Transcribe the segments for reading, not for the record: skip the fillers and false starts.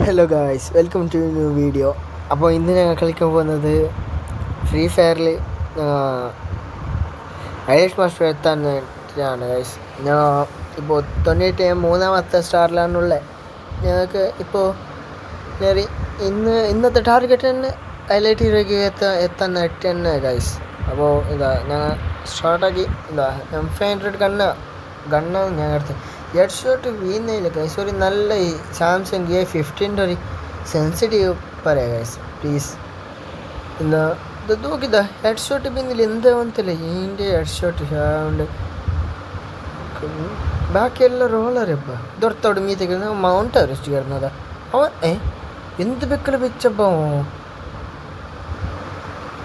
Hello guys, welcome to new video. അപ്പോൾ ഇന്ന് ഞങ്ങൾ കളിക്കാൻ പോകുന്നത് ഫ്രീ ഫയറിൽ ഐലിഷ് മാസ്റ്റർ എത്താനാണ് ഗായ്സ്. ഞാൻ ഇപ്പോൾ 93ാമത്തെ സ്റ്റാറിലാണുള്ളത്. ഞങ്ങൾക്ക് ഇപ്പോൾ ഇന്നത്തെ ടാർഗറ്റ് തന്നെ ഹൈലൈറ്റ് ഹീറോയ്ക്ക് എത്താൻ തന്നെ ഗായ്സ്. അപ്പോൾ ഞങ്ങൾ സ്റ്റാർട്ടാക്കി. M500 ഗണ്ണാണ് ഞാൻ എടുത്തത്. ഹെഡ് ഷോട്ട് വീഴുന്നില്ല ഗൈസ്. ഒരു നല്ല സാംസങ് A15 ഒരു സെൻസിറ്റീവ് പറയാം ഗൈസ്, പ്ലീസ്. ഇത് നോക്കിതാ ഹെഡ് ഷോട്ട് പിന്നില്ല, എന്താ വന്നില്ല ഇതിൻ്റെ ഹെഡ് ഷോട്ട് ഉണ്ട്. ബാക്കിയെല്ലാം റോളറിയപ്പോൾ ഇതൊരുത്തോട് മീത്തേക്ക് മൗണ്ട് എവറസ്റ്റ് കയറുന്നതാ അവൻ. എന്ത് വെക്കല വെച്ചപ്പോ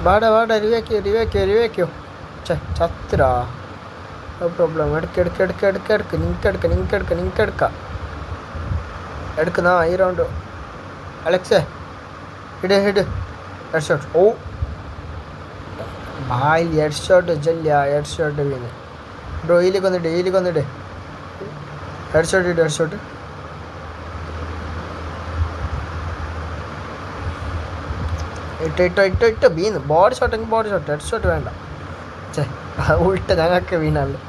വാടാ റിവേക്കോ ചത്രാ. No problem. എടുക്ക എടുക്കുന്ന ഈ റൗണ്ട്. അലക്സേ ഇട് ഹെഡ് ഷോട്ട്. ഓ ഭായ് ഹെഡ് ഷോട്ട് ചെല്ല. ഹെഡ് ഷോട്ട് വീണ് ബ്രോ. ഇതിലേക്ക് വന്നിട്ട് ഹെഡ് ഷോട്ട് ഇട്ട് വീണ്. ബോഡി ഷോട്ട് ഹെഡ് ഷോട്ട് വേണ്ട. ഉൾട്ട ഞങ്ങൾക്ക് വീണല്ലേ.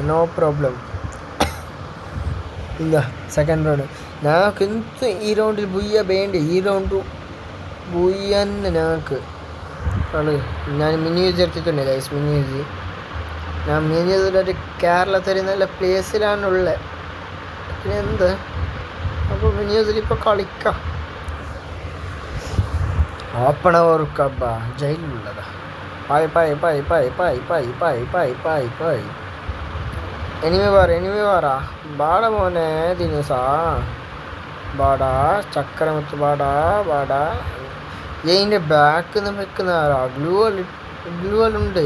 No problem. ഇല്ല സെക്കൻഡ് റൗണ്ട് ഞങ്ങൾക്ക് എന്ത് ഈ റൗണ്ടിൽ ബുയ്യ വേണ്ട. ഈ റൗണ്ട് ബുയ്യ തന്നെ ഞങ്ങൾക്ക്. ഞാൻ മിനിയൂസ് എടുത്തിട്ടുണ്ട് ഗൈസ്. ഞാൻ മിനിയൂസിലൊരു കേരളത്തിൽ നല്ല പ്ലേസിലാണുള്ളത്. പിന്നെ എന്ത് അപ്പോൾ മിനിയൂസിൽ ഇപ്പോൾ കളിക്കാം. ഓപ്പൺ ഓർക്കബ്ബ ജയിലുള്ളതാ. പായ് എനിമി പാറാ ബാട മോനെ ദിനസാ ബാടാ ചക്രമത്ത് ബാടാ. ഇതിൻ്റെ ബാക്കിൽ നിന്ന് വെക്കുന്ന ആരാ? ഗ്ലൂവലുണ്ട്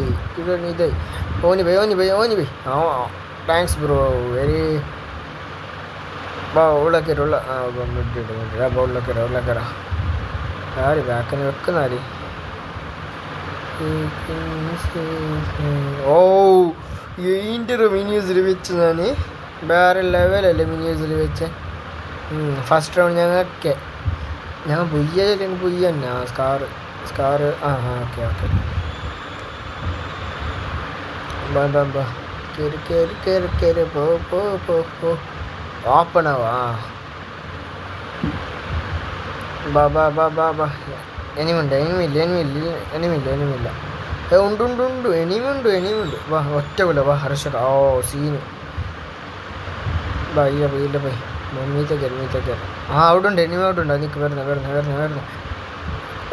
ഇത്. ഓനി ബൈ. Thanks bro. വെരി ഉള്ളക്കേറ ആര് ബാക്കിന് വെക്കുന്ന ആര്? ഓ ഇതിൻ്റെ ഒരു മിനിയൂസിൽ വെച്ച് ഞാൻ വേറെ ലെവലല്ലേ മിനിയൂസിൽ വെച്ച്. ഫസ്റ്റ് റൗണ്ട് ഞാൻ ബുയ്യ തന്നെ. സ്കാറ് ഓക്കെ കേറി പോ. ഓപ്പണാവാ. ബാ. എനിമില്ല. ഉണ്ട്. എനിമുണ്ട്. വാ ഒറ്റ വാ ഹർഷ. ഓ സീന്. ഇല്ല പോയി മീത്തേക്ക്. അവിടെ ഉണ്ട് എനിമി. അവിടെ ഉണ്ട്. നിൽക്ക് വരുന്ന.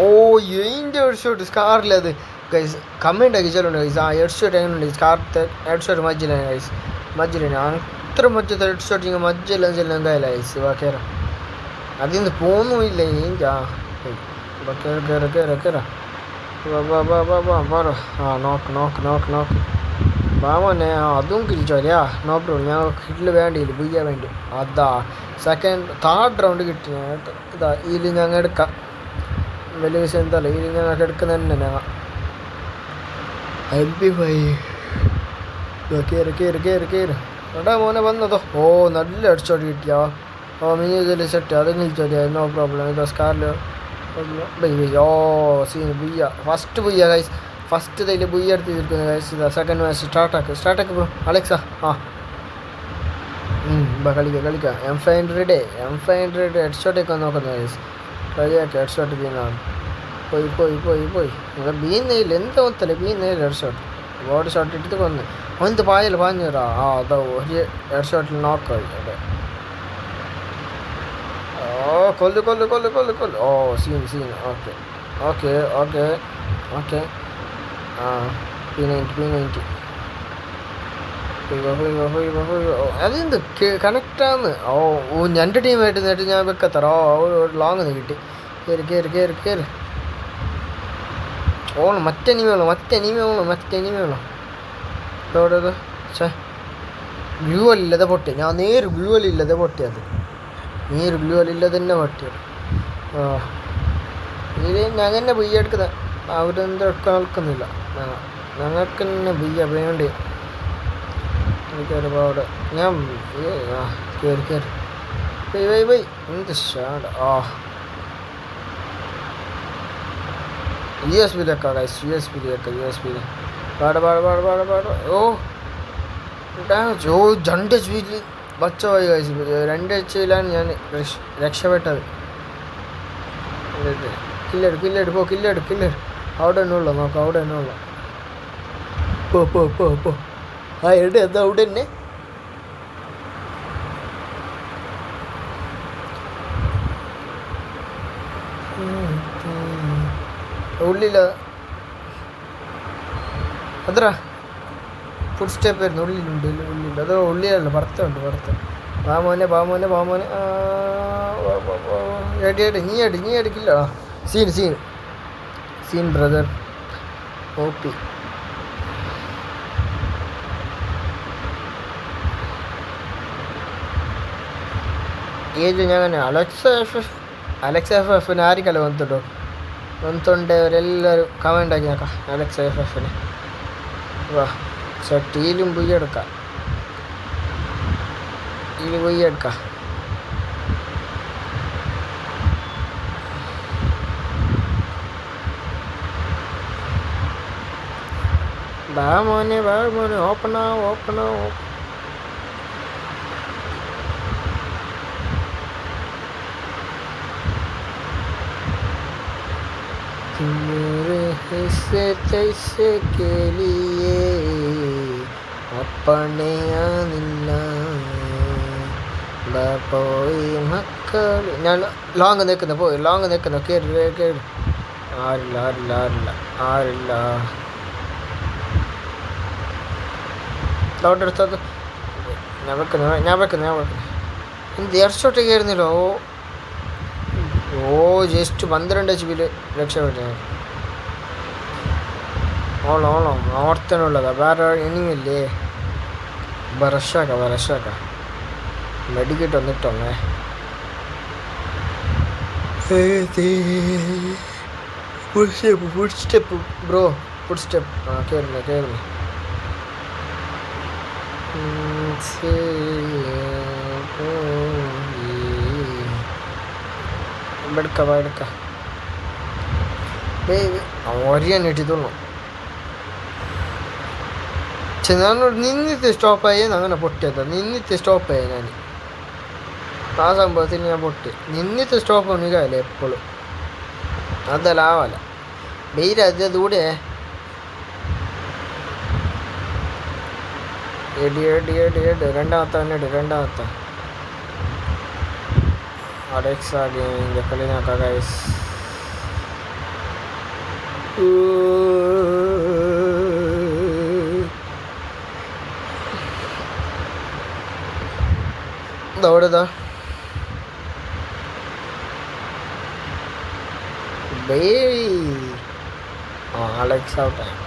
ഓ ഇതിൻ്റെ ഹെഡ് ഷോട്ട് സ്കാറിലത് ഗൈസ്. കമ്മൻ്റ് ആക്കി ചെല്ലുണ്ട് ഗൈസ്. ഹെഡ് ഷോട്ട് എങ്ങനെയുണ്ട്? സ്കാർത്തെ ഹെഡ് ഷോട്ട് മജ്ജിലാണ് ഗൈസ്. അത്ര മജ്ജത്തെ ഹെഡ് ഷോട്ട് ഇങ്ങനെ മജ്ജെല്ലാം ചെല്ലാൻ കയ്യില്ല ഗൈസ്. വാ കയറാം. അതിന്ന് പോന്നുമില്ല. കേറ. നോക്ക് ബാമോനെ. അതും കിഴിച്ചോരാ. No problem. ഞാൻ കിട്ടില് വേണ്ടിയില്ല, ബുയ്യ വേണ്ടി. അതാ തേർഡ് റൗണ്ട് കിട്ടി. ഇതിൽ ഞങ്ങൾ എടുക്കാം. വലിയ വിഷയം എന്തല്ല, ഇതിൽ ഞങ്ങൾക്ക് എടുക്കുന്ന തന്നെ ഞങ്ങൾ MP5 കേറ്. എടാ മോനെ വന്നതോ. ഓ നല്ല അടിച്ചോടി കിട്ടിയാ. മിനിയൂസിൽ സെറ്റ്. അത് കിഴിച്ചോടിയാ. No problem. ഇതാ സ്കാറിൽ ഓ scene booyah. First booyah guys. First തൈല് ബുയ്യ എടുത്ത് തീർക്കുന്നത് ഗൈസ്. ഇതാ സെക്കൻഡ് മാച്ച് സ്റ്റാർട്ടാക്ക് ബ്രോ. അലക്സാ കളിക്കാം. M500 ഹെഡ് ഷോട്ടൊക്കെ നോക്കുന്നത് ഗൈസ്. കളിയാക്കി ഹെഡ് ഷോട്ട് ബീന്നാണ്. പോയി നിങ്ങൾ ബീന്നയില്ല. എന്താ ഒത്തല്ലേ ബീന്നയില്ല. ഹെഡ് ഷോട്ട് ബോഡി ഷോട്ട് എടുത്ത് കൊന്ന്. ഒന്ന് പാഞ്ഞുറാ. അതാ ഒരു ഹെഡ് ഷോട്ടിൽ നോക്കായി. അതെ. ഓ കൊല്ല്. ഓ സീൻ. ഓക്കെ. P90. അതെന്ത് കണക്റ്റാന്ന്. എൻ്റെ ടീമായിട്ട് നേരിട്ട് ഞാൻ വെക്കത്തറ. ലോങ് കിട്ടി. കേറി. മറ്റേ എനിമി വേണം. ഗ്ലൂവലില്ലതെ പൊട്ടി. ഞാൻ നേര് ഗ്ലൂവലില്ലതെ പൊട്ടിയത്. തന്നെ പൊട്ടിയത്. ഇത് ഞങ്ങൾ തന്നെ ബുയ്യ എടുക്കുന്നത്. അവരെന്തും എടുക്കാൻ നിൽക്കുന്നില്ല. ഞങ്ങൾക്ക് തന്നെ ബുയ്യ വേണ്ടി. ഒരുപാട് ഞാൻ കേറി വൈ എന്ത് ഷാഡ് ആ USB ലെക്കാ ഗൈസ് USB പാട് ഓ ഓ 2 HP ബച്ച പോയി ഗൈസ് 2 HP ഞാൻ രക്ഷപ്പെട്ടത് കില്ലെട് അവിടെ തന്നെ ഉള്ളു നോക്കാം അവിടെ തന്നെ ഉള്ളു പോ ആ എവിടെ എന്താ അവിടെ തന്നെ ഉള്ളില്ല അത്ര ഫുഡ് സ്റ്റെപ്പ് വരുന്നു ഉള്ളിലുണ്ട് അതോ ഉള്ളിലല്ല പുറത്തുണ്ട് പാമോനെ നീ അടിക്കില്ല സീൻ ബ്രദർ ഓപ്പി ಏಜ್ ഞാങ്ങനെ ಅಲೆಕ್ಸ್ ಎಫ್ ಆರಿಕಲ್ಲ ಒಂದುಂಡೆ ಅವರೆಲ್ಲರೂ ಕಮೆಂಟ್ ಆಗಿ ಹಾಕ ಅಲೆಕ್ಸ್ ಎಫ್ വാ ടീലും പോയി എടുക്കാം വാ മോനെ ഓപ്പണാ हिस्से तैसे के लिए अपने आनिല്ല പോയി മക്കൾ ഞാൻ ലോങ് നിൽക്കുന്നു കേറി ആരില്ല ലോട്ട് എടുത്തത് ഞാൻ വെക്കുന്നു എന്ത് എയർഷോട്ട് കയറുന്നില്ലോ ഓ ജസ്റ്റ് 12 HP രക്ഷപ്പെട്ടു ഓളോ ഓർത്തനുള്ളതാ വേറെ ഇനിമില്ലേ വരശാക്ക മെഡിക്കറ്റ് വന്നിട്ടൊന്നേ ഫുഡ് സ്റ്റെപ്പ് ബ്രോ ആ കേറുന്നു എടുക്ക ഒരിയാൻ ഇട്ടിട്ടുള്ളൂ ഞാൻ നിന്നിട്ട് സ്റ്റോപ്പായി അങ്ങനെ പൊട്ടിയത് ഞാൻ ആ സംഭവത്തിൽ ഞാൻ പൊട്ടി നിന്നിട്ട് സ്റ്റോപ്പ് ഒന്നുമില്ല എപ്പോഴും അതല്ല ആവല വെയിലൂടെ എടി രണ്ടാമത്തെ Alexa gaming kali naka guys da baby Alexa time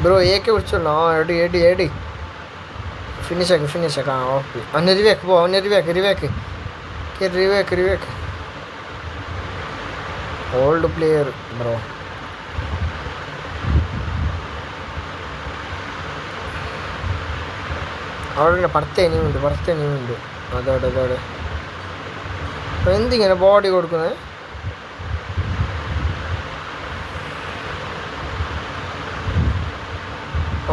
bro ಏಕೆ ಬಿಡ್ಸೋಣ ಎಡಿ ಫಿನಿಶ್ ಆಗ ಓಕೆ ಅವನ ರಿವ್ಯಾಕ್ old player bro അവിടെ പുറത്തെ ഇനിയുണ്ട് അതോടെ എന്തിങ്ങനെ ബോഡി കൊടുക്കുന്നത്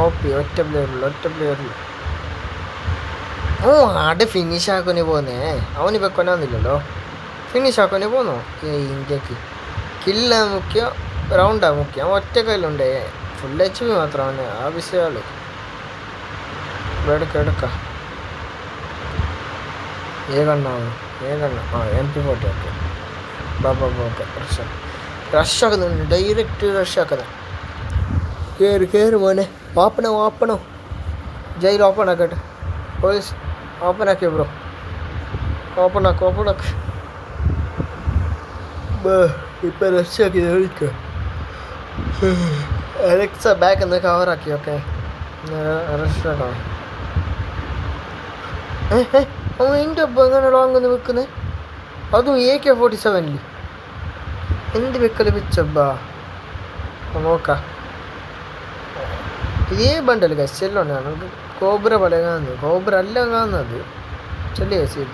ഓപ്പി ഒറ്റ പ്ലെയറിൽ ഓ ആടെ ഫിനിഷ് ആക്കുനെ പോന്നേ അവനിപ്പോൾ കൊല്ലാന്നില്ലല്ലോ ഫിനിഷ് ആക്കുനെ പോന്നോ ഇന്ത്യക്ക് കില്ലാ മുഖ്യം റൗണ്ടാ മുഖ്യം ഒറ്റ കയ്യിലുണ്ടേ ഫുൾ HP മാത്രമാണ് ആവശ്യമാള് എടുക്ക ഏകണ്ണ MP40 ഓക്കെ ബാബാ റഷ് ആക്കുന്നുണ്ട് ഡയറക്റ്റ് റഷ് ആക്കുന്നത് കേറ് മോനെ ഓപ്പണോ ജയിൽ ഓപ്പൺ ആക്കട്ടെ പോലീസ് ഓപ്പൺ ആക്കിയോ ബ്രോ ഓപ്പൺ ആക്ക് ഇപ്പം റഷ് ആക്കി വിളിക്കുക അലക്സ ബാക്ക് ഒന്ന് കവറാക്കി ഓക്കെ റഷ് ആക്കാം അവൻ എൻ്റെ ഒപ്പം എങ്ങനെ ലോങ്ങൊന്ന് വെക്കുന്നത് അതും AK-47 എന്ത് വെക്കല് വെച്ചബ്ബാ നോക്കാം ഇതേ ബണ്ടൽ ഗസ്റ്റെല്ലാം കോബ്ര പല കാണുന്നത് കോബ്ര അല്ല കാണുന്നത് ചെല്ലി ഗൈസ്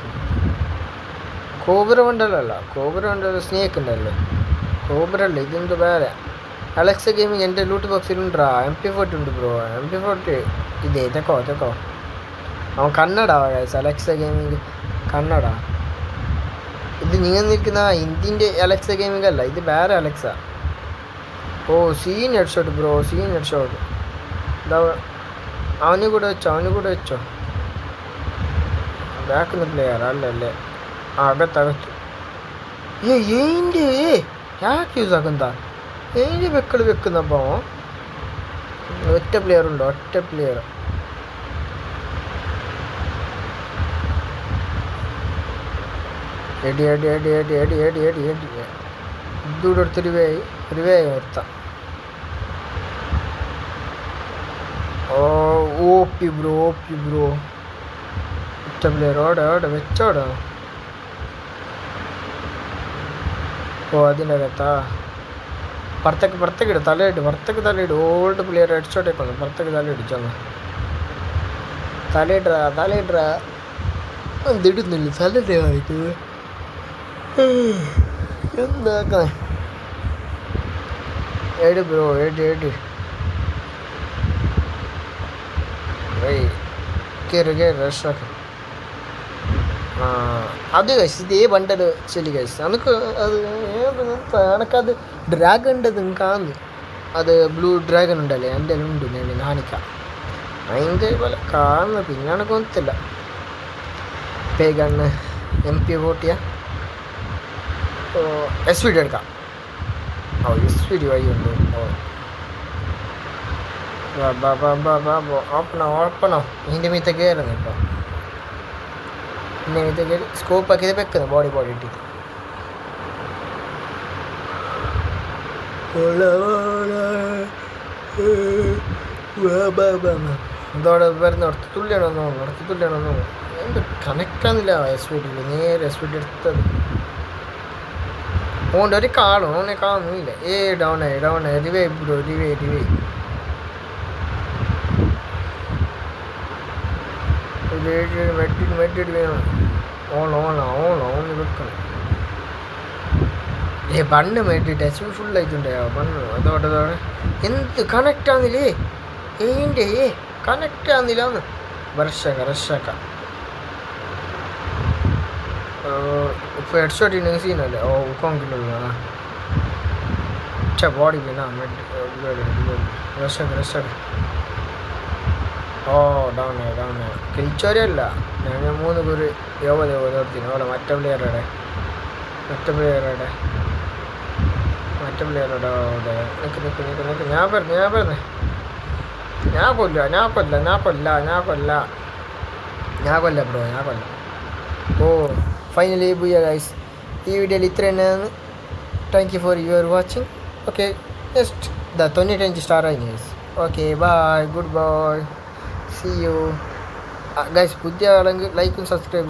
കോബ്ര ഉണ്ടല്ലോ കോബ്ര ഉണ്ടല്ലോ സ്നേക്ക് ഉണ്ടല്ലോ കോബ്ര അല്ല ഇതെന്ത് വേറെ അലക്സ ഗെയിമിങ് എൻ്റെ ലൂട്ട് ബോക്സിലുണ്ടാ MP40 ഉണ്ട് ബ്രോ MP40 ഇതേ തെക്കോ അവൻ Kannada guys Alexa gaming Kannada ഇത് നിങ്ങൾ നിൽക്കുന്ന ഇന്ത്യൻ്റെ അലക്സ ഗെയിമിംഗ് അല്ല ഇത് വേറെ അലക്സ ഓ scene head shot bro scene head shot ഇതാ അവന് കൂടെ വെച്ചോ ബാക്കുന്ന പ്ലെയർ അല്ലല്ലേ അകത്തകത്ത് ഏൻ്റെ ಯಾಕೆ ಯೂಸ್ ಆಗುಂತ ഏഴ് വെക്കുന്നപ്പോൾ ഒറ്റ പ്ലെയർ ഉണ്ടോ ഒറ്റ പ്ലെയർ എടി ഇതൂടെ എടുത്തൊരു വേ നിർത്താം ഓപ്പി ബ്രോ ഒറ്റ പ്ലെയർ ഓടെ വെച്ചോടാ ഓ അതിൻ്റെ അകത്താ പുറത്തേക്ക് ഇട് തലയിട്ട് ഓൾഡ് പ്ലെയർ അടിച്ചോട്ടേക്കൊന്നു പുറത്തേക്ക് തലയിടിച്ചോന്ന് തലയിട്രാ എന്തിടുന്നില്ല തലയിട്ടേ കാണിക്കുന്നത് എന്താക്കാൻ ഏട് ബ്രോ ഏട് കയറി റഷാക്കാം അത് കഴിച്ച് ഇതേ ബണ്ടൽ ചെല്ലി കഴിച്ച് നമുക്ക് അത് എനക്കത് ഡ്രാഗണ്ടത് കാണുന്നു അത് ബ്ലൂ ഡ്രാഗൺ ഉണ്ടല്ലേ എൻ്റെ ഉണ്ട് ഞാൻ കാണിക്കാം അതിൻ്റെ പോലെ കാണുന്നു പിന്നെ എനക്ക് ഒന്നത്തില്ല പേ ഗണ്ണ് MP40 SVD എടുക്കാം SVD വഴിയുണ്ട് ഓപ്പണോ ഇതിൻ്റെ മീത്ത കയറുന്നു ഇപ്പോൾ പിന്നെ ഇത് സ്കോപ്പ് ആക്കിയത് വെക്കുന്നു ബോഡി ഇട്ട് ഇതോടെ വരുന്ന തുള്ളിയാണോ എന്ത് കണക്റ്റാന്നില്ല SVD നേരെ SVD എടുത്തത് ഓൻ്റെ ഒരു ഓനെ കാണുന്നില്ല ഡൗൺ റിവേ ബ്രോ റിവേ മെഡിറ്റ് വേണം ഓൺ വെക്കണം പണ്ട് മെഡിറ്റ് എച്ച് ഫുള്ളായിട്ടുണ്ടോ പണ്ട് അതോടെ എന്ത് കണക്റ്റ് ആന്നില്ലേ ഏൻ്റെ കണക്റ്റ് ആന്നില്ലാന്ന് വർഷക്ക ഇപ്പോൾ ഹെഡ് ഷോട്ട് ചെയ്യുന്ന സീനല്ലേ ഉക്കൊങ്കിലുള്ള ബോഡി പിന്നെ വർഷക്ക ഡൗൺ കിൽച്ചോരല്ല ഞങ്ങൾ 3 പേര് യോത്തിന് ഓളെ മറ്റേ പ്ലെയറുടെ നിൽക്ക് ഞാൻ പറഞ്ഞു ഞാൻ കൊല്ല ബ്രോ ഫൈനലി ബുയ ഗൈസ് ഈ വീഡിയോയിൽ ഇത്ര തന്നെയാണ് thank you for your watching okay just 95 star ആയി guys okay bye goodbye See you guys. പുതിയ ആളെങ്കിൽ ലൈക്കും സബ്സ്ക്രൈബ്